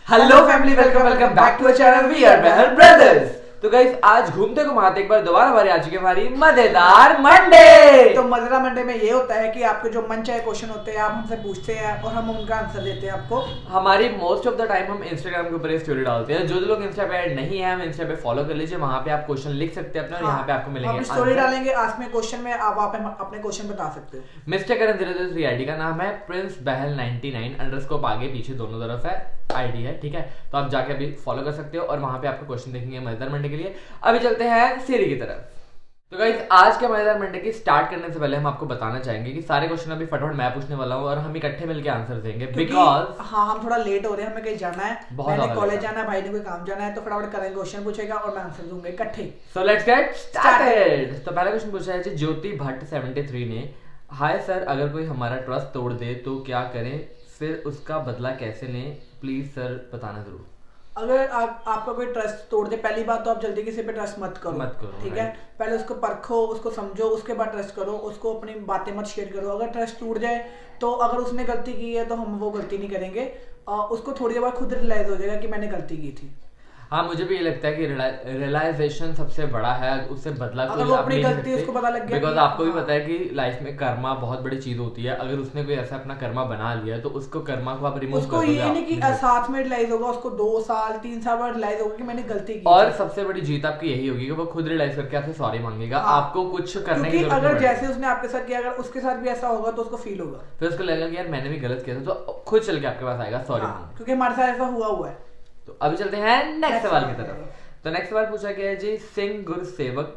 Hello family, welcome back to channel we are Bahl brothers. तो guys आज घूमते घुमाते एक बार दोबारा हमारी आ चुकी है हमारी मजेदार मंडे। तो मजेदार मंडे में ये होता है कि आपके जो मन चाहे क्वेश्चन होते हैं आप हमसे पूछते हैं और हम उनका आंसर देते हैं आपको। हमारी मोस्ट ऑफ द टाइम हम इंस्टाग्राम के ऊपर स्टोरी डालते हैं। जो लोग इंस्टा पे ऐड नहीं है, हम इंस्टा पे फॉलो कर लीजिए, वहां पे आप क्वेश्चन लिख सकते हैं अपने, और यहाँ पे आपको मिलेंगे हम स्टोरी डालेंगे आस्क मी क्वेश्चन में, आप अपने क्वेश्चन बता सकते हो। मिस्टर करण 003 आईडी का नाम है, प्रिंस बहल 99 अंडरस्कोर आगे पीछे दोनों तरफ है आईडी है, ठीक है। तो आप जाके अभी फॉलो कर सकते हो और वहां पे आपको क्वेश्चन देखेंगे मजेदार मंडे के लिए। अभी चलते हैं सीरी की तरफ। तो गाइस आज के मजेदार मंडे की स्टार्ट करने से पहले हम आपको बताना चाहेंगे कि सारे क्वेश्चन अभी फटाफट मैं पूछने वाला हूँ और हम इकट्ठे मिलकर आंसर देंगे, बिकॉज हम थोड़ा लेट हो रहे हैं, हमें कहीं जाना है, मैंने कॉलेज जाना है, भाई ने कोई काम जाना है, तो फटाफट करेंगे, क्वेश्चन पूछेगा और मैं आंसर दूंगा इकट्ठे। So let's get started. तो पहला क्वेश्चन पूछा है जी ज्योति भट्ट 73 ने, हाय सर, अगर कोई हमारा ट्रस्ट तोड़ दे तो क्या करें, फिर उसका बदला कैसे लें, प्लीज सर बताना जरूर। अगर आपका कोई ट्रस्ट तोड़ दे, पहली बात तो आप जल्दी किसी पे ट्रस्ट मत करो, ठीक है। पहले उसको परखो, उसको समझो, उसके बाद ट्रस्ट करो, उसको अपनी बातें मत शेयर करो। अगर ट्रस्ट टूट जाए तो अगर उसने गलती की है तो हम वो गलती नहीं करेंगे, उसको थोड़ी देर बाद खुद रियलाइज हो जाएगा कि मैंने गलती की थी। हाँ, मुझे भी ये लगता है कि रियलाइजेशन सबसे बड़ा है, उससे बदला कोई अपनी गलती उसको पता लग गया, बिकॉज आपको भी पता है कि लाइफ में कर्मा बहुत बड़ी चीज होती है। अगर उसने कोई ऐसा अपना कर्मा बना लिया तो उसको कर्मा को आप रिमूव कर दोगे। उसको ये नहीं कि साथ में रियलाइज होगा, उसको 2 साल 3 साल बाद रियलाइज होगा कि मैंने गलती की। और सबसे बड़ी जीत आपकी यही होगी कि वो खुद रियलाइज करके आपसे सॉरी मांगेगा। आपको कुछ करने की जरूरत नहीं। अगर जैसे उसने आपके साथ किया, अगर उसके साथ भी ऐसा होगा तो उसको फील होगा, फिर उसको लगेगा कि यार मैंने भी गलत किया था, तो खुद चल के आपके पास आएगा सॉरी मांगने, क्योंकि हमारे साथ ऐसा हुआ है। तो अभी चलते हैं नेक्स्ट सवाल की तरफ। तो नेक्स्ट सवाल पूछा गया है जी सिंह गुरसेवक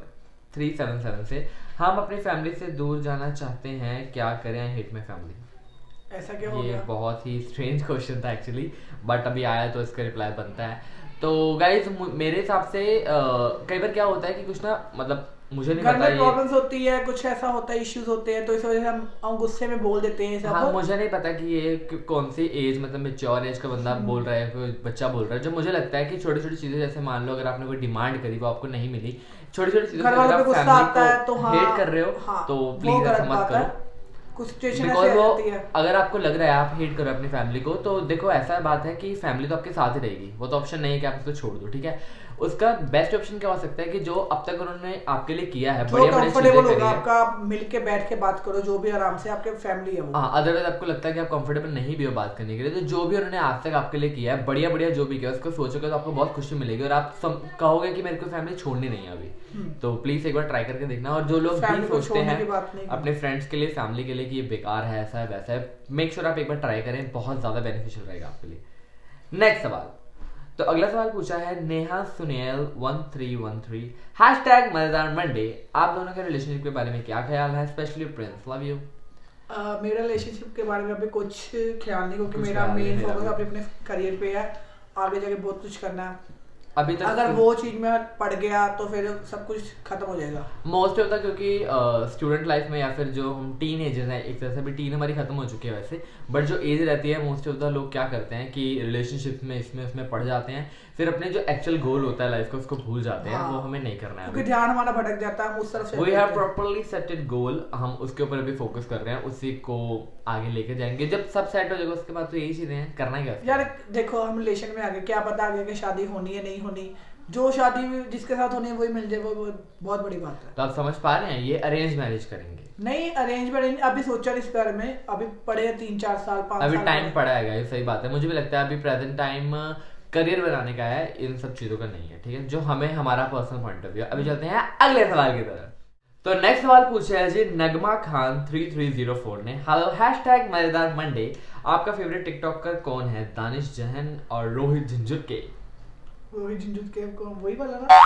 377 से, हम अपनी फैमिली से दूर जाना चाहते हैं, क्या करें, आई हेट माय फैमिली। ऐसा क्यों हो गया? ये बहुत ही स्ट्रेंज क्वेश्चन था एक्चुअली, बट अभी आया तो इसका रिप्लाई बनता है। तो गाइस मेरे हिसाब से कई बार क्या होता है कि कुछ ना, मतलब मुझे नहीं पता, ये प्रॉब्लम्स होती है, कुछ ऐसा होता है, इश्यूज होते हैं, तो इस वजह से हम गुस्से में बोल देते हैं सब। हाँ, मुझे नहीं पता कि ये कौन सी एज, मतलब मैच्योर एज का बंदा बोल रहा है, कोई बच्चा बोल रहा है। जो मुझे लगता है कि छोटी छोटी चीजें, जैसे मान लो अगर आपने कोई डिमांड करी वो आपको नहीं मिली, छोटी छोटी चीजों अगर आप फैमिली को हेट कर रहे हो तो प्लीज ऐसा मत करो। कुछ सिचुएशन ऐसे रहती है। अगर आपको लग रहा है आप हेट करो अपनी फैमिली को, तो देखो ऐसा बात है कि फैमिली तो आपके साथ ही रहेगी, वो तो ऑप्शन नहीं है कि आप उसको छोड़ दो, ठीक है। उसका बेस्ट ऑप्शन क्या हो सकता है कि जो अब तक उन्होंने आपके लिए किया है, बढ़िया बढ़िया चीजें करी है, आपका मिल के बैठ के बात करो, जो भी आराम से, आपके फैमिली है वो। हाँ, अदरवाइज आपको लगता है कि आप कंफर्टेबल नहीं भी हो बात करने के लिए, तो जो भी उन्होंने आज तक आपके लिए किया है, बढ़िया बढ़िया जो भी किया, उसको सोचोगे तो आपको बहुत खुशी मिलेगी और आप कहोगे कि मेरे को फैमिली छोड़नी नहीं है अभी। तो प्लीज एक बार ट्राई करके देखना। और जो लोग भी सोचते हैं अपने फ्रेंड्स के लिए, फैमिली के लिए कि ये बेकार है, ऐसा है वैसा है, मेक श्योर आप एक बार ट्राई करें, बहुत ज्यादा बेनिफिशियल रहेगा आपके लिए। नेक्स्ट सवाल। तो अगला सवाल पूछा है नेहा सुनील 1313 हैशटैग मजेदार मंडे, आप दोनों के रिलेशनशिप के बारे में क्या ख्याल है, स्पेशली प्रिंस, लव यू। मेरा रिलेशनशिप के बारे में अभी कुछ ख्याल नहीं, क्योंकि मेरा मेन फोकस अपने करियर पे है, आगे जाके बहुत कुछ करना है। अभी तक अगर वो चीज में पड़ गया तो फिर सब कुछ खत्म हो जाएगा मोस्ट ऑफ द, क्योंकि स्टूडेंट लाइफ में या फिर जो हम टीन एजर्स हैं, एक तरह से भी टीन हमारी खत्म हो चुकी है वैसे, बट जो एज रहती है मोस्ट ऑफ द लोग क्या करते हैं कि रिलेशनशिप में इसमें पड़ जाते हैं, फिर अपने जो एक्चुअल गोल होता है लाइफ का उसको भूल जाते हैं। वो हमें नहीं करना है, क्योंकि ध्यान हमारा भटक जाता है उस तरफ से। वी हैव प्रॉपर्ली सेटेड गोल, हम उसके ऊपर अभी फोकस कर रहे हैं, उसी को आगे लेके जाएंगे। जब सब सेट हो जाएगा उसके बाद तो यही चीजें हैं, करना ही क्या यार। देखो हम रिलेशन में आगे क्या पता आगे की शादी होनी है नहीं होनी, जो शादी जिसके साथ होनी है वही मिल जाए, वो बहुत बड़ी बात है। तो आप समझ पा रहे हैं, ये अरेंज मैरिज करेंगे? नहीं, अरेंज मैरिज अभी सोचा इस बारे में, अभी पड़े 3-4 साल 5 साल, अभी टाइम पड़ा है, ये सही बात है। मुझे भी लगता है अभी प्रेजेंट टाइम करियर बनाने का है, इन सब चीजों का नहीं है, ठीक है, जो हमें हमारा पर्सनल पॉइंट ऑफ व्यू। अभी चलते हैं अगले सवाल की तरफ। तो नेक्स्ट सवाल पूछा है जी नगमा खान 3304 ने, हेलो हैशटैग मजेदार मंडे, आपका फेवरेट टिकटॉकर कौन है, दानिश जहन और रोहित झुंझुनके। रोहित झुंझुनके को वही वाला ना?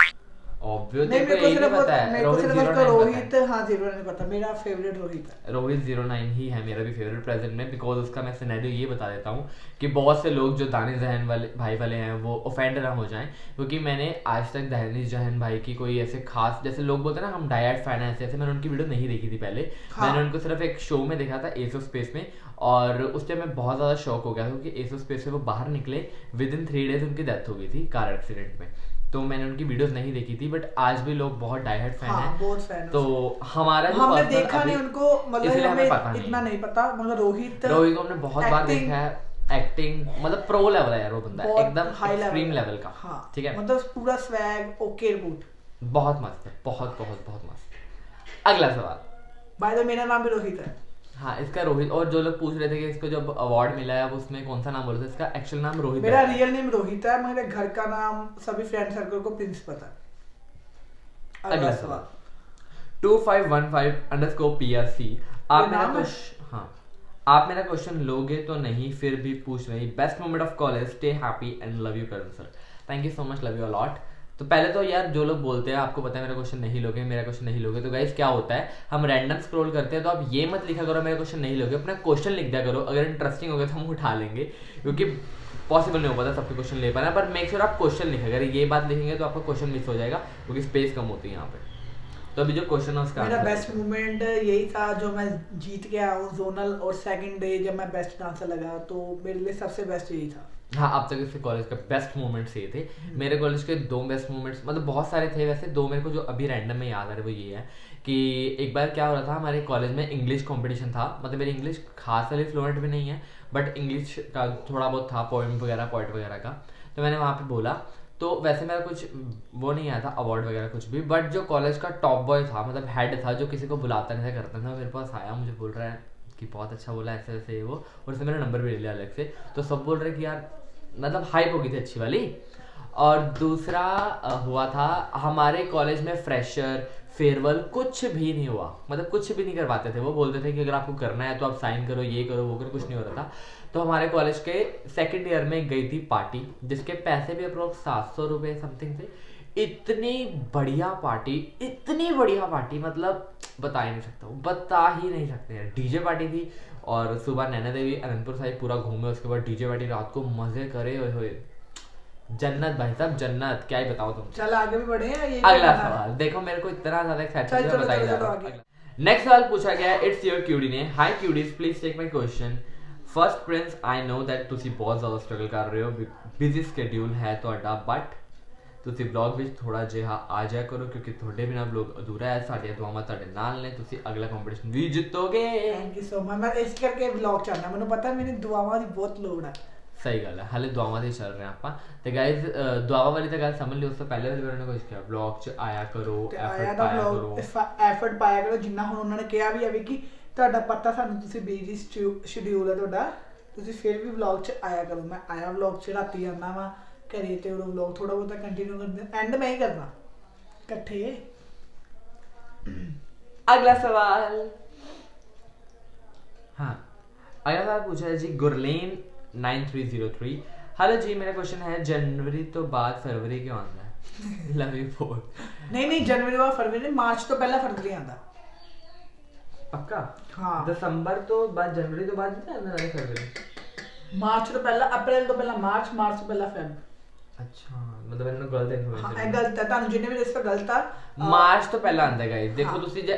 ऑब्वियसली मेरे को सिर्फ पता है रोहित, हाँ 09 पता, मेरा फेवरेट रोहित है। रोहित 09 ही है मेरा भी फेवरेट प्रेजेंट में, बिकॉज उसका मैं सिनेरियो ये बता देता हूँ कि बहुत से लोग जो दानिश जहन वाले भाई वाले हैं वो ऑफेंड ना हो जाएं, क्योंकि मैंने आज तक दानिश जहन भाई की कोई ऐसे खास, जैसे लोग बोलते हैं ना हम डायट फैन है, ऐसे मैंने उनकी वीडियो नहीं देखी थी पहले। मैंने उनको सिर्फ एक शो में देखा था, एस ऑफ स्पेस में, और उस टाइम मैं बहुत ज्यादा शॉक हो गया था क्योंकि एस ऑफ स्पेस से वो बाहर निकले, विद इन 3 डेज उनकी डेथ हो गई थी कार एक्सीडेंट में। तो मैंने उनकी वीडियोस नहीं देखी थी, बट आज भी लोग बहुत डाई-हार्ड फैन हैं, बहुत फैन। तो हमारा जो हमने देखा नहीं उनको, मतलब हमें इतना नहीं पता, मगर रोहित को हमने बहुत बार देखा है, एक्टिंग मतलब प्रो लेवल है यार वो बंदा, एकदम एक्सट्रीम लेवल का। हाँ, ठीक है, मतलब पूरा स्वैग ओके रिपोर्ट, बहुत मस्त है, बहुत बहुत बहुत मस्त। अगला सवाल। बाय द वे मेरा नाम भी रोहित है। हाँ, इसका रोहित, और जो लोग पूछ रहे थे कि इसको जब अवार्ड मिला है उसमें कौन सा नाम बोला था, इसका एक्चुअल नाम रोहित है। मेरा रियल नेम रोहित है, मेरे घर का नाम सभी फ्रेंड सर्कल को प्रिंस पता है। अगला सवाल 2515_PRC। आप मेरा क्वेश्चन, हाँ, आप मेरा क्वेश्चन लोगे तो नहीं, फिर भी पूछ रही। Best moment of college, stay happy and love you Karan sir. Thank you so much, love you a lot. तो पहले तो यार जो लोग बोलते हैं आपको पता है मेरा क्वेश्चन नहीं लोगे, मेरा क्वेश्चन नहीं लोगे, तो गाइस क्या होता है, हम रैंडम स्क्रॉल करते हैं, तो आप ये मत लिखा करो मेरा क्वेश्चन नहीं लोगे, अपना क्वेश्चन लिख दिया करो। अगर इंटरेस्टिंग हो गया तो हम उठा लेंगे, क्योंकि पॉसिबल नहीं हो पाता सबके क्वेश्चन ले पाना, पर मेक श्योर आप क्वेश्चन लिखें। अगर ये बात लिखेंगे तो आपका क्वेश्चन मिस हो जाएगा, क्योंकि स्पेस कम होती है यहाँ पे। तो अभी जो क्वेश्चन है उसका मेरा बेस्ट मोमेंट यही था जो मैं जीत गया हूँ जोनल, और सेकंड डे जब मैं बेस्ट डांसर लगा, तो मेरे लिए सबसे बेस्ट यही था। हाँ, अब तक इसके कॉलेज का बेस्ट मोमेंट्स ये थे। मेरे कॉलेज के 2 बेस्ट मोमेंट्स, मतलब बहुत सारे थे वैसे, 2 मेरे को जो अभी रैंडम में याद आ रहे वो ये है कि एक बार क्या हो रहा था, हमारे कॉलेज में इंग्लिश कंपटीशन था। मतलब मेरी इंग्लिश खास वाली फ्लुएंट भी नहीं है, बट इंग्लिश का थोड़ा बहुत था, पोएट वगैरह का। तो मैंने वहाँ पे बोला, तो वैसे मेरा कुछ वो नहीं आया था अवार्ड वगैरह कुछ भी, बट जो कॉलेज का टॉप बॉय था, मतलब हेड था, जो किसी को बुलाता नहीं था करता था, मेरे पास आया, मुझे बोल रहा है कि बहुत अच्छा बोला, ऐसे वैसे वो, और उसने मेरा नंबर भी ले लिया अलग से। तो सब बोल रहे कि यार मतलब हाइप हो गई थी अच्छी वाली। और दूसरा हुआ था हमारे कॉलेज में फ्रेशर फेयरवेल कुछ भी नहीं हुआ, मतलब कुछ भी नहीं करवाते थे। वो बोलते थे कि अगर आपको करना है तो आप साइन करो, ये करो वो करो, कुछ नहीं हो रहा था। तो हमारे कॉलेज के सेकंड ईयर में गई थी पार्टी, जिसके पैसे भी अप्रोक्स 700 रुपये समथिंग थे। इतनी बढ़िया पार्टी, मतलब बता ही नहीं सकते हैं। डीजे पार्टी थी, और सुबह नैना देवी अनंतपुर साहिब पूरा घूमे, उसके बाद डीजे पार्टी, रात को मजे करे, ओए जन्नत भाई साहब, जन्नत, क्या ही बताओ तुम। चल आगे भी बढ़े हैं। ये अगला सवाल देखो, मेरे को इतना ज्यादा एक्साइटेड है, बताइए जा रहा हूं। नेक्स्ट सवाल पूछा गया है, इट्स योर क्यूडी ने। Hi cuties, please take my question. First Prince, I know that ਤੁਸੀਂ बहुत ज्यादा स्ट्रगल कर रहे हो, बिजी शेड्यूल है ਤੁਹਾਡਾ, बट ਤੁਸੀਂ ਵਲੌਗ ਵਿੱਚ ਥੋੜਾ ਜਿਹਾ ਆ ਜਾਇਆ ਕਰੋ, ਕਿਉਂਕਿ ਤੁਹਾਡੇ ਬਿਨਾ ਵਲੌਗ ਅਧੂਰਾ ਹੈ। ਸਾਡੀਆਂ ਦੁਆਵਾਂ ਤੁਹਾਡੇ ਨਾਲ ਨੇ, ਤੁਸੀਂ ਅਗਲਾ ਕੰਪੀਟੀਸ਼ਨ ਵੀ ਜਿੱਤੋਗੇ। Thank you so much. ਮੈਂ ਇਸ ਕਰਕੇ ਵਲੌਗ ਚਾਹਨਾ, ਮੈਨੂੰ ਪਤਾ ਮੇਰੀ ਦੁਆਵਾਂ ਦੀ ਬਹੁਤ ਲੋੜ ਹੈ। सही गल है, हाले दुआवां से चल रहे हैं आप। तो गाइज दुआवा वाली तो गल समझ लियो, उससे पहले वाली उन्होंने कुछ किया, ब्लॉग च आया करो, एफर्ट पाया करो, जिन्ना हुण उन्होंने कहा भी है कि ਤੁਹਾਡਾ ਪਤਾ ਸਾਨੂੰ ਤੁਸੀਂ ਬਿਜ਼ੀ ਸ਼ਡਿਊਲ ਹੈ ਤੁਹਾਡਾ, ਤੁਸੀਂ ਫਿਰ ਵੀ ਵਲੌਗ 'ਚ ਆਇਆ ਕਰੋ। ਮੈਂ ਆਇਆ ਵਲੌਗ 'ਚ, ਰਾਤੀ ਆਉਂਦਾ ਵਾ ਘਰੇ, ਤੇ ਉਹ ਵਲੌਗ ਥੋੜਾ ਬਹੁਤਾ ਕੰਟੀਨਿਊ ਕਰਦੇ, ਐਂਡ ਮੈਂ ਹੀ ਕਰਦਾ ਇਕੱਠੇ। अगला सवाल, हाँ अगला सवाल पूछा है जी गुरलेन 9303। हेलो जी, मेरा क्वेश्चन है जनवरी तो बाद फरवरी क्यों आता है? Love you for. नहीं जनवरी बाद फरवरी नहीं, मार्च तो पहला फरवरी आता। पक्का? हाँ, दिसंबर तो बाद, जनवरी तो बाद नहीं आने वाला फरवरी। मार्च तो पहला, अप्रैल तो पहला मार्च, मार्च तो पहला फेब। अच्छा, मतलब इन्होंने गलत इन्फॉर्मेशन। हाँ, गलत है, ਤੁਹਾਨੂੰ ਜਿੰਨੇ ਵੀ ਰਿਸਕ ਗਲਤ ਆ। ਮਾਰਚ ਤੋਂ ਪਹਿਲਾਂ ਆਂਦਾ ਗਾਇਸ। ਦੇਖੋ ਤੁਸੀਂ ਜੇ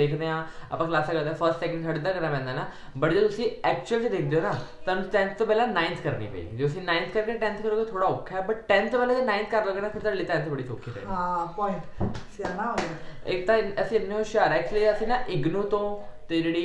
ਦੇਖਦੇ ਆ, ਆਪਾਂ ਕਲਾਸਾਂ ਕਰਦੇ ਆ, ਫਸਟ ਸੈਕਿੰਡ ਥਰਡ ਦਾ ਕਰਨਾ ਪੈਂਦਾ ਨਾ, ਬਟ ਜੇ ਤੁਸੀਂ ਐਕਚੁਅਲ 'ਚ ਦੇਖਦੇ ਹੋ ਨਾ, ਤੁਹਾਨੂੰ 10th ਤੋਂ ਪਹਿਲਾਂ 9th ਕਰਨੀ ਪਏਗੀ। ਜੇ ਤੁਸੀਂ 9th ਕਰਕੇ 10th ਕਰੋਗੇ ਥੋੜਾ ਔਖਾ ਹੈ, ਬਟ 10th ਤੋਂ ਪਹਿਲਾਂ ਜੇ 9th ਕਰ ਲੋਗੇ ਨਾ, ਫਿਰ ਤੁਹਾਡੇ ਲਈ 10th ਬੜੀ ਸੌਖੀ ਰਹੇਗੀ। ਹਾਂ, ਪੁਆਇੰਟ ਸਿਆਣਾ ਹੋ ਗਿਆ। ਇੱਕ ਤਾਂ ਅਸੀਂ ਇੰਨੇ ਹੁਸ਼ਿਆਰ ਹੈ, ਐਕਚੁਅਲੀ ਅਸੀਂ ਨਾ ਇਗਨੂ ਤੋਂ ਤੇ ਜਿਹੜੀ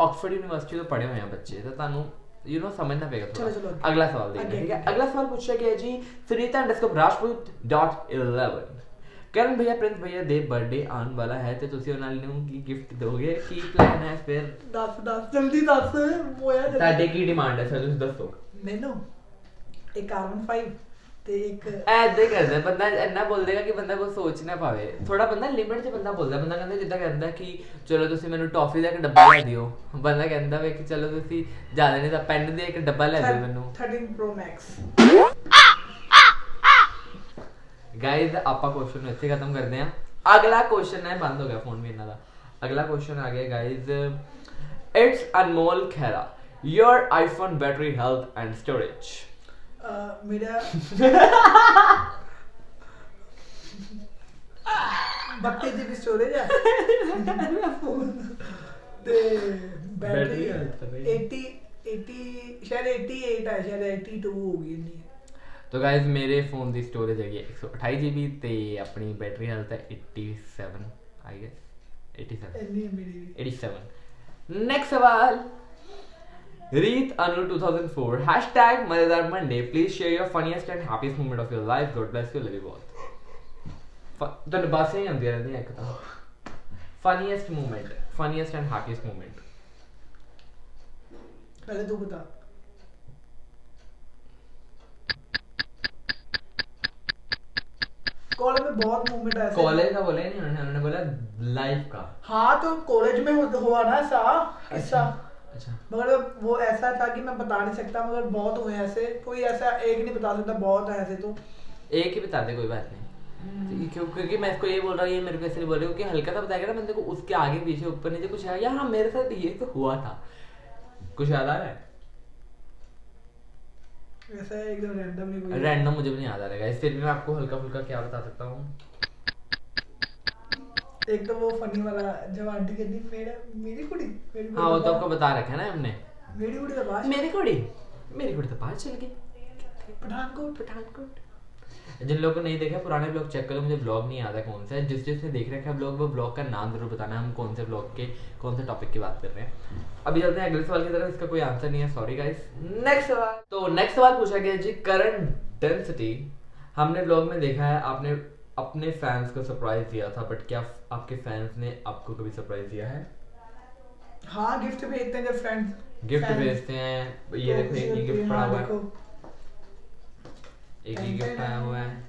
ਆਕਸਫੋਰਡ ਯੂਨੀਵਰਸਿਟੀ ਤੋਂ ਪੜ੍ਹੇ ਹੋਏ ਆ ਬੱਚੇ, ਤਾਂ ਤੁਹਾਨੂੰ यू नो समझना पड़ेगा। चलो अगला सवाल देखते हैं, ठीक है। अगला सवाल पूछा गया जी Sunita_Rajput.11। करण भैया प्रिंस भैया दे बर्थडे आने वाला है, तो ਤੁਸੀਂ ਉਹਨਾਂ ਨੂੰ ਕੀ ਗਿਫਟ ਦੋਗੇ, ਕੀ ਪਲਾਨ ਹੈ ਫਿਰ? ਦੱਸ ਜਲਦੀ ਦੱਸ ਮੋਇਆ। ਤੁਹਾਡੇ ਕੀ ਡਿਮਾਂਡ ਹੈ ਸਰ, ਤੁਸੀਂ ਦੱਸੋ ਮੈਨੂੰ। ਇੱਕ R15 ਤੇ ਇੱਕ ਐਦਾਂ ਹੀ ਕਰਦਾ ਬੰਦਾ, ਇੰਨਾ ਬੋਲ ਦੇਗਾ ਕਿ ਬੰਦਾ ਕੋਈ ਸੋਚ ਨਾ ਪਾਵੇ। ਥੋੜਾ ਬੰਦਾ ਲਿਮਿਟ 'ਚ ਬੰਦਾ ਬੋਲਦਾ, ਬੰਦਾ ਕਹਿੰਦਾ ਜਿੱਦਾਂ ਕਹਿੰਦਾ ਕਿ ਚਲੋ ਤੁਸੀਂ ਮੈਨੂੰ ਟੌਫੀ ਦਾ ਇੱਕ ਡੱਬਾ ਲੈ ਦਿਓ, ਬੰਦਾ ਕਹਿੰਦਾ ਵੇ ਕਿ ਚਲੋ ਤੁਸੀਂ ਜ਼ਿਆਦਾ ਨਹੀਂ ਤਾਂ ਪੈਨ ਦੇ ਇੱਕ ਡੱਬਾ ਲੈ ਦਿਓ ਮੈਨੂੰ। 13 Pro Max। गाइस ਆਪਾਂ क्वेश्चन ਨੂੰ ਇੱਥੇ ਖਤਮ ਕਰਦੇ ਹਾਂ। ਅਗਲਾ क्वेश्चन ਹੈ, ਬੰਦ ਹੋ ਗਿਆ ਫੋਨ ਵੀ ਇਹਨਾਂ ਦਾ। ਅਗਲਾ क्वेश्चन ਆ ਗਿਆ guys, it's Anmol Khera, your iPhone battery health and storage. मेरा 32 GB स्टोरेज है फोन ਤੇ बैटरी 80 शायद 88 है, शायद 82 हो गई नहीं। तो गाइस मेरे फोन की स्टोरेज है 128 GB ਤੇ ਆਪਣੀ बैटरी हेल्थ है 87 आई गेस 87। नेक्स्ट सवाल, रीत अनु 2004 हैशटैग मजेदार Monday please share your funniest and happiest moment of your life God bless you love you बहुत तो बातें ही आंदी रहती हैं एक तो फनीएस्ट एंड हैप्पीएस्ट मोमेंट पहले तू बता कॉलेज में बहुत मोमेंट ऐसे कॉलेज का बोले नहीं उन्होंने बोला लाइफ का हाँ तो कॉलेज में हुआ ना ऐसा अच्छा मगर वो ऐसा था कि मैं बता नहीं सकता मगर बहुत हुए ऐसे कोई ऐसा एक नहीं बता सकता बहुत है ऐसे तो एक ही बता दे कोई बात नहीं क्योंकि मैं इसको ये बोल रहा हूँ ये मेरे को इसलिए बोल रही हूँ कि हल्का सा बताया ना मैंने को उसके आगे पीछे ऊपर नीचे कुछ है या हाँ मेरे साथ ये तो हुआ था कुछ याद आ रहा है ऐसा एकदम रैंडम मुझे भी नहीं याद आ रहा है फिर भी मैं आपको हल्का फुल्का क्या बता सकता हूँ एक तो वो फनी वाला जब आंटी कहती मेरी कुड़ी हाँ वो तो आपको बता रखा है ना हमने मेरी कुड़ी तो बाहर मेरी कुड़ी तो बाहर चल गई पठानकोट जिन लोगों को नहीं देखा पुराने ब्लॉग चेक करो मुझे ब्लॉग नहीं याद है कौन सा है जिसने देख रखा है ब्लॉग वो ब्लॉग का नाम जरूर बताना हम कौन से ब्लॉग के कौन से टॉपिक की बात कर रहे हैं अभी चलते हैं अगले सवाल की तरफ इसका कोई आंसर नहीं है सॉरी गाइस नेक्स्ट सवाल पूछा गया जी करंट डेंसिटी हमने ब्लॉग में देखा है आपने अपने फैंस को सरप्राइज दिया था बट क्या आपके फैंस ने आपको कभी सरप्राइज दिया है हाँ गिफ्ट भेजते हैं जब फ्रेंड्स गिफ्ट भेजते हैं ये देखो एक गिफ्ट पड़ा हुआ है एक ही गिफ्ट आया हुआ है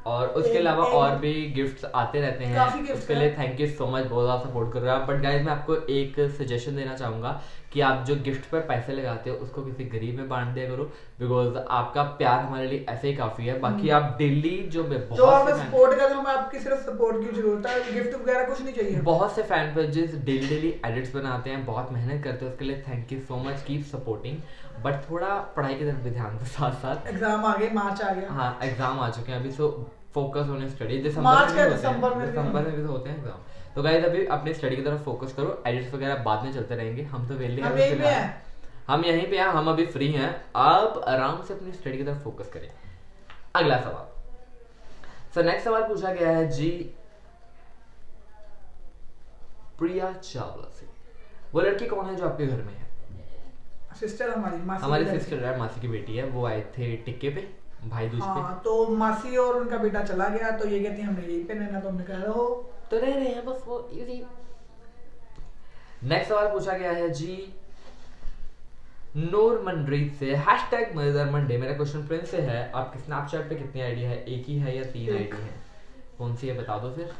और उसके अलावा और भी गिफ्ट्स आते रहते हैं उसके लिए थैंक यू सो मच बहुत ज़्यादा सपोर्ट कर रहे हो आप बट गाइस मैं आपको एक सजेशन देना चाहूँगा कि आप जो गिफ्ट पर पैसे लगाते हो उसको किसी गरीब में बांट दिया करो बिकॉज आपका प्यार हमारे लिए ऐसे ही काफ़ी है बाकी आप डेली जो आप सपोर्ट कर रहे हो आपकी सिर्फ सपोर्ट की जरूरत है गिफ्ट वगैरह कुछ नहीं चाहिए बहुत से फैन पेजेस डेली एडिट्स बनाते हैं बहुत मेहनत करते हैं उसके लिए thank you so much keep supporting but थोड़ा पढ़ाई की तरफ भी ध्यान दो साथ साथ एग्जाम आ गए मार्च आ गया हाँ एग्जाम आ चुके हैं अभी सो फोकस ऑन स्टडी दिसंबर में भी तो होते हैं एग्जाम तो गाइस अभी अपनी स्टडी की तरफ फोकस करो एडिट्स वगैरह बाद में चलते रहेंगे हम तो वेले हम यहीं पे हैं हम अभी फ्री हैं आप आराम से अपनी स्टडी की तरफ फोकस करें अगला सवाल नेक्स्ट सवाल पूछा गया है जी प्रिया चावला से वो लड़की कौन है जो आपके घर में है सिस्टर हमारी सिस्टर है मासी की बेटी है वो आए थे टिक्के पे भाई दूज पे तो मासी और उनका बेटा चला गया तो ये कहती हमने यहीं पे रहना तो हमने कहा रहो तो रह रहे हैं बस वो इजी नेक्स्ट सवाल पूछा गया है जी नूर मनरीत से हैशटैग मजेदार मंडे मेरा क्वेश्चन प्रिंस से है आपके स्नैपचैट पे कितनी आईडी है एक ही है या 3 आईडी है कौन सी है बता दो फिर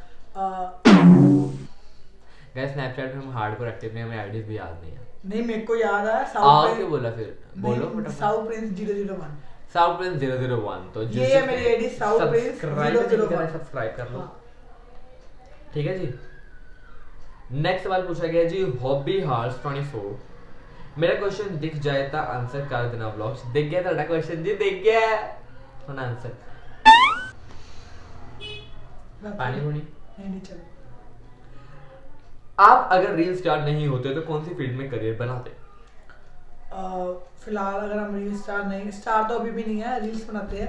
गाइस स्नैपचैट में हम हार्डकोर एक्टिव नहीं हमें आईडीज भी याद नहीं है नहीं मेरे को याद है साउथ क्यों बोला फिर बोलो फटाफट साउथ प्रिंस 001 साउथ प्रिंस 001 तो ये है मेरी आईडी साउथ प्रिंस 001 सब्सक्राइब कर लो ठीक है जी नेक्स्ट सवाल पूछा गया जी हॉबी हार्स 24 मेरा क्वेश्चन दिख जाए तो आंसर कर देना ब्लॉग्स दिख गया ਤੁਹਾਡਾ क्वेश्चन जी दिख गया ਹੁਣ आंसर पानी होनी नहीं चल आप अगर रील स्टार नहीं होते तो कौन सी फील्ड में करियर बनाते फिलहाल अगर हम रील स्टार तो अभी भी नहीं है रील्स बनाते हैं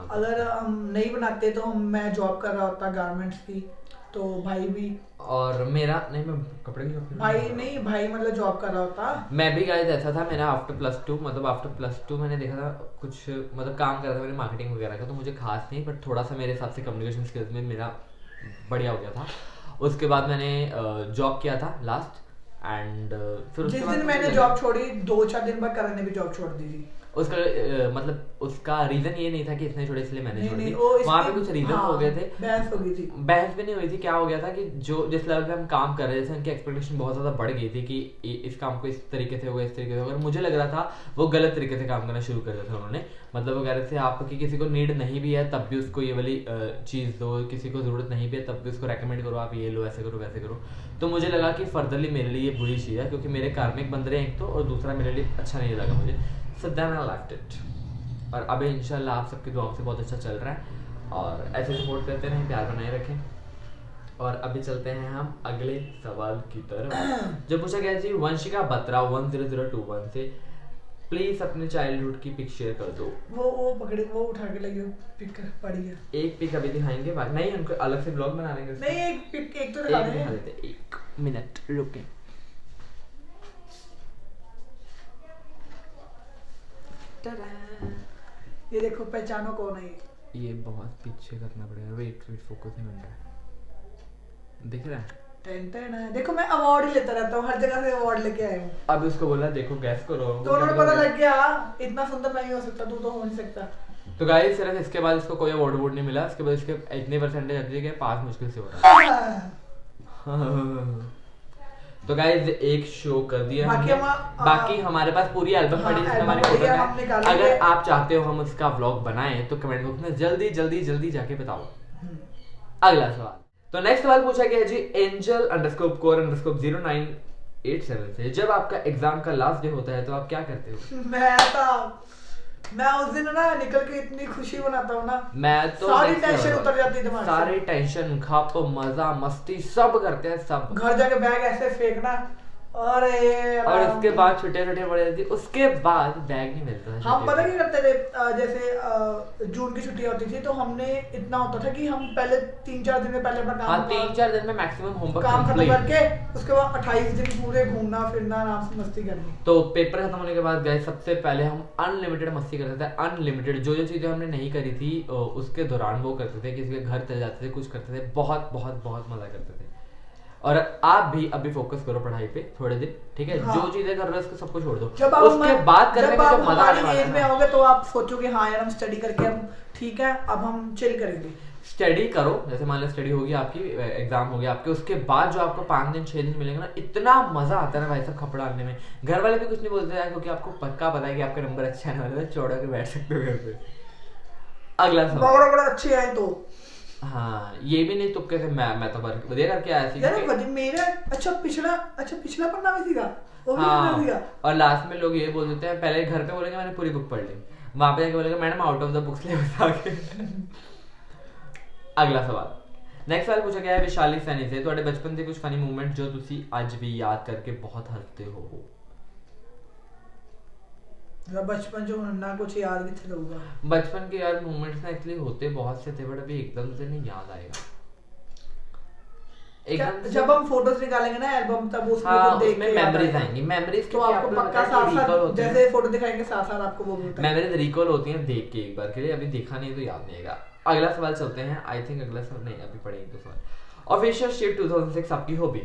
अगर हम नहीं बनाते तो मैं जॉब कर रहा होता गारमेंट्स की तो भाई भी और मेरा नहीं मैं कपड़े की शॉप भाई मतलब जॉब कर रहा होता मैं भी गाइस ऐसा था मेरा आफ्टर प्लस टू मैंने देखा था कुछ मतलब काम कर रहा था मैंने मार्केटिंग वगैरह का तो मुझे खास नहीं बट थोड़ा सा मेरे हिसाब से कम्युनिकेशन स्किल्स में मेरा बढ़िया हो गया था उसके बाद मैंने जॉब किया था लास्ट एंड फिर जिस दिन मैंने जॉब छोड़ी 2-4 दिन बाद करण ने भी जॉब छोड़ दी थी उसका मतलब उसका रीजन ये नहीं था कि इसने छोड़ी इसलिए मैंने छोड़ दी वहाँ पे कुछ रीजन हो गए थे बहस हो गई थी बहस भी नहीं हुई थी क्या हो गया था कि जो जिस लेवल पे हम काम कर रहे थे उनकी एक्सपेक्टेशन बहुत ज्यादा बढ़ गई थी कि इस काम को इस तरीके से होगा इस तरीके से होगा मुझे लग रहा था वो गलत तरीके से काम करना शुरू कर दिया था उन्होंने मतलब वो कह रहे थे आपकी किसी को नीड नहीं भी है तब भी उसको ये वाली चीज़ दो किसी को ज़रूरत नहीं भी है तब भी उसको रेकमेंड करो आप ये लो ऐसे करो वैसे करो तो मुझे लगा कि फर्दरली मेरे लिए ये बुरी चीज़ है क्योंकि मेरे कार्मिक बंद रहे एक तो और दूसरा मेरे लिए अच्छा नहीं लगा मुझे so then I left it और अभी इंशाल्लाह आप सबकी दुआओं से बहुत अच्छा चल रहा है और ऐसे सपोर्ट करते रहें प्यार बनाए रखें और अभी चलते हैं हम अगले सवाल की तरफ जो पूछा गया जी वंशिका बत्रा 10021 से प्लीज अपने चाइल्डहुड की पिक शेयर कर दो वो पकड़े वो उठा के लगे पिक पड़ी है एक पिक अभी दिखाएंगे नहीं उनको अलग से ब्लॉग बना लेंगे नहीं एक पिक एक तो दिखा देते 1 मिनट रुकें ये देखो पहचानो कौन है ये बहुत पीछे करना पड़ेगा। वेट फोकस नहीं बन रहा है, दिख रहा है? देखो मैं अवार्ड ही लेता रहता हूँ, हर जगह से अवार्ड लेके आया हूँ। अब उसको बोला देखो गैस करो, तो उन्होंने पता लग गया इतना सुंदर नहीं हो सकता, तू तो हो नहीं सकता। तो गाइस सिर्फ इसके बाद इसको कोई अवार्ड नहीं मिला, इसके बाद इसके इतने परसेंटेज आती है कि पास मुश्किल से हो रहा है। तो गाइस एक शो कर दिया बाकी हमारे पास पूरी एल्बम पड़ी है हमारे फोटो में। अगर आप चाहते हो हम उसका व्लॉग बनाएं तो कमेंट बॉक्स में जल्दी जल्दी जल्दी जाके बताओ। अगला सवाल, तो नेक्स्ट सवाल पूछा गया है जी angel_core_0987 से, जब आपका एग्जाम का लास्ट डे होता है तो आप क्या करते हो? मैं उस दिन ना निकल के इतनी खुशी मनाता हूँ ना, मैं तो सारी टेंशन उतर जाती है दिमाग से, सारी टेंशन खप मजा मस्ती सब करते हैं, सब घर जाके बैग ऐसे फेंकना, और उसके बाद छुट्टियां पड़ जाती, उसके बाद बैग नहीं मिलता है। हम पता क्या करते थे, जैसे जून की छुट्टियां होती थी तो हमने इतना होता था कि हम पहले 3-4 दिन में पहले अपना काम 3-4 दिन में मैक्सिमम होमवर्क काम खत्म करके उसके बाद 28 दिन पूरे घूमना फिरना आराम से मस्ती करनी। तो पेपर खत्म होने के बाद गए सबसे पहले हम अनलिमिटेड मस्ती करते थे, अनलिमिटेड जो चीजें हमने नहीं करी थी उसके दौरान वो करते थे, किसी के घर चले जाते थे, कुछ करते थे, बहुत बहुत बहुत मजा करते थे। और आप भी अभी फोकस करो पढ़ाई पे थोड़े दिन, ठीक है? हाँ। जो चीजें कर रहे हो उसको सब कुछ छोड़ दो, उसके बाद करने में जो मजा आने वाला है, में आओगे तो आप सोचोगे हाँ यार हम स्टडी करके हम ठीक है अब हम चिल करेंगे। स्टडी करो, जैसे मान लो स्टडी होगी आपकी, एग्जाम हो गया आपके, उसके बाद जो आपको 5 दिन 6 दिन मिलेंगे ना, इतना मजा आता है ना भाई साहब खपड़ा आने में। घर वाले भी कुछ नहीं बोलते हैं क्योंकि आपको पक्का पता है कि आपका नंबर अच्छा आने वाला है, चौड़ा के बैठ सकते हो घर पे। अगला सवाल बड़ा अच्छे आए तो हाँ, ये भी नहीं तुक्के से मैं तो बढ़िया करके आया थी यार मेरा अच्छा पिछला पन्ना में सीखा वो भी हाँ। और लास्ट में लोग ये बोल देते हैं, पहले घर पे बोलेंगे मैंने पूरी बुक पढ़ ली, वहां पे जाके बोलेंगे madam out of the books ले बता के। अगला सवाल, नेक्स्ट सवाल पूछा गया है विशाली सैनी से, ਤੁਹਾਡੇ बचपन ਦੇ कुछ फनी मोमेंट जो ਤੁਸੀਂ आज भी याद करके बहुत हंसते हो? बचपन जो ना कुछ याद किथे रहूगा, बचपन के यार मोमेंट्स ना एक्चुअली होते बहुत से थे बट अभी एकदम से नहीं याद आएगा। एकदम जब हम फोटोज निकालेंगे ना एल्बम तब उसमें देख के मेमोरीज आएंगी, मेमोरीज तो आपको पक्का साथ जैसे फोटो दिखाएंगे साथ आपको वो मिलता है, मेमोरीज रिकॉल होती हैं देख के एक बार के लिए, अभी देखा नहीं तो याद नहीं आएगा। अगला सवाल चलते हैं, आई थिंक अगला सवाल नहीं अभी पढ़ेंगे तो सवाल। ऑफिशियल शिप 2006 आपकी हॉबी?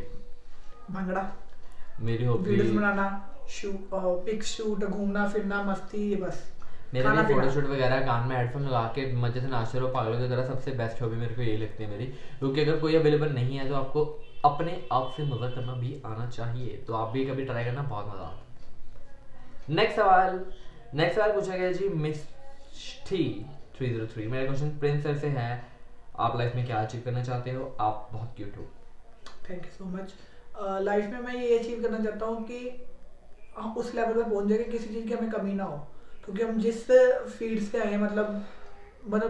भंगड़ा। मेरी हॉबी वीडियोस बनाना, पिक्स शूट, घूमना फिरना, मस्ती, ये बस। मेरे भी फोटोशूट वगैरह, कान में हेडफोन लगा के मजे से नाचते रहो पागलों की तरह, सबसे बेस्ट हॉबी मेरे को यही लगती है मेरी, क्योंकि अगर कोई अवेलेबल नहीं है तो आपको अपने आप से मजा करना भी आना चाहिए, तो आप भी कभी ट्राई करना, बहुत मजा आता है। नेक्स्ट सवाल पूछा गया जी मिस 303। मेरा क्वेश्चन प्रिंस सर से है, आप लाइफ में क्या अचीव करना चाहते हो? आप बहुत क्यूट हो। Thank you so much. Life में मैं ये अचीव करना चाहता हूँ कि हम उस लेवल पे पहुंच जाए कि किसी चीज़ की हमें कमी ना हो, क्योंकि हम जिस फील्ड से आए हैं मतलब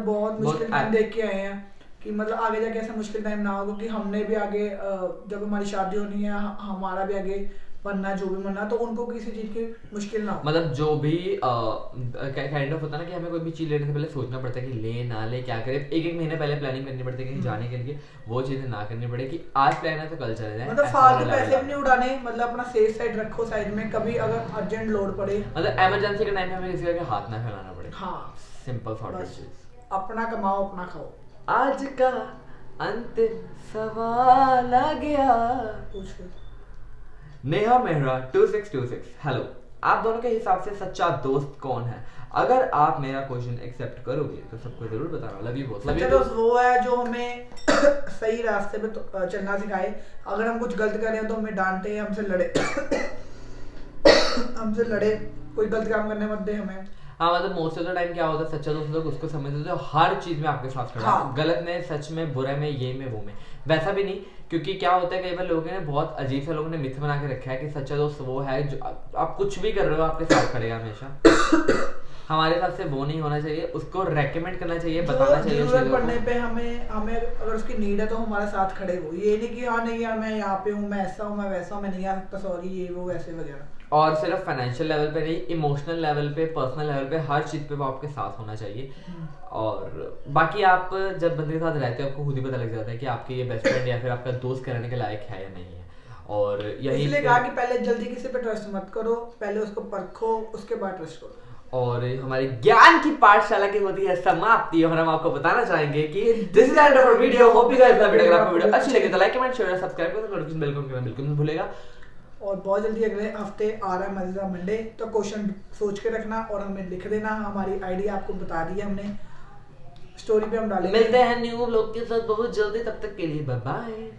बहुत मुश्किल टाइम देख के आए हैं कि मतलब आगे जाके ऐसा मुश्किल टाइम ना हो, क्योंकि हमने भी आगे जब हमारी शादी होनी है हमारा भी आगे बनना जो भी बनना, तो उनको किसी चीज की मुश्किल ना हो। मतलब जो भी काइंड ऑफ होता है ना कि हमें कोई भी चीज लेने से पहले सोचना पड़ता है कि ले ना ले क्या करें, एक महीने पहले प्लानिंग करनी पड़ती है कहीं जाने के लिए, वो चीजें ना करनी पड़े कि आज प्लान है तो कल चले जाए, मतलब फालतू पैसे भी नहीं उड़ाने, मतलब अपना सेफ साइड रखो साइड में, कभी अगर अर्जेंट लोड पड़े, मतलब इमरजेंसी के टाइम पे हमें किसी का हाथ ना फैलाना पड़े। हाँ सिंपल सॉर्ट, अपना कमाओ अपना खाओ। आज का अंतिम सवाल आ गया, पूछो। नेहा मेहरा 2626, हेलो, आप दोनों के हिसाब से सच्चा दोस्त कौन है? अगर आप मेरा क्वेश्चन एक्सेप्ट करोगे तो सबको जरूर बताना। Love you both. सच्चा दोस्त वो है जो हमें सही रास्ते पे चलना सिखाए, अगर हम कुछ गलत कर रहे हैं तो हमें डांटे, हमसे लड़े कोई गलत काम करने मत दे हमें। हाँ, मतलब मोस्ट ऑफ द टाइम क्या होता है, सच्चा दोस्त लोग उसको समझते हैं जो हर चीज में आपके साथ खड़ा है, गलत में, सच में, बुरे में, ये में, वो में। वैसा भी नहीं, क्योंकि क्या होता है कई बार लोगों ने बहुत अजीब सा लोगों ने मिथ बना के रखा है कि सच्चा दोस्त वो है जो आप कुछ भी कर रहे हो आपके साथ खड़ेगा हमेशा। हमारे हिसाब से वो नहीं होना चाहिए, उसको रेकमेंड करना चाहिए, बताना चाहिए जरूरत पड़ने पे हमें अगर उसकी नीड है तो हमारे साथ खड़े हो, ये नहीं कि हाँ नहीं यार मैं यहाँ पे हूँ, मैं ऐसा हूँ, मैं वैसा हूँ, मैं नहीं आ सकता, सॉरी, ये वो वैसे वगैरह। और सिर्फ फाइनेंशियल लेवल पे नहीं, इमोशनल लेवल पे, पर्सनल लेवल पे, हर चीज पे वो आपके साथ होना चाहिए। और बाकी आप जब बंदे के साथ रहते हो आपको खुद ही पता लग जाता है कि आपके ये बेस्ट फ्रेंड या फिर आपका दोस्त कहने के लायक है या नहीं है। और यही इसलिए कहा कि पहले जल्दी किसी पे ट्रस्ट मत करो, पहले उसको परखो, उसके बाद ट्रस्ट करो। और हमारी ज्ञान की पाठशाला की होती है समाप्ति और हम आपको बताना चाहेंगे कि this is end of our video. Hope you guys love it. अगर आपको वीडियो अच्छी लगे तो लाइक कमेंट शेयर सब्सक्राइब करो, नोटिफिकेशन बेल को करना बिल्कुल मत भूलिएगा। और बहुत जल्दी अगले हफ्ते आ रहा है मजेदार मंडे, तो क्वेश्चन सोच के रखना और हमें लिख देना। हमारी आईडी आपको बता दी है हमने, स्टोरी पे हम डालेंगे। मिलते हैं न्यू व्लॉग के साथ बहुत जल्दी, तब तक के लिए बाय बाय।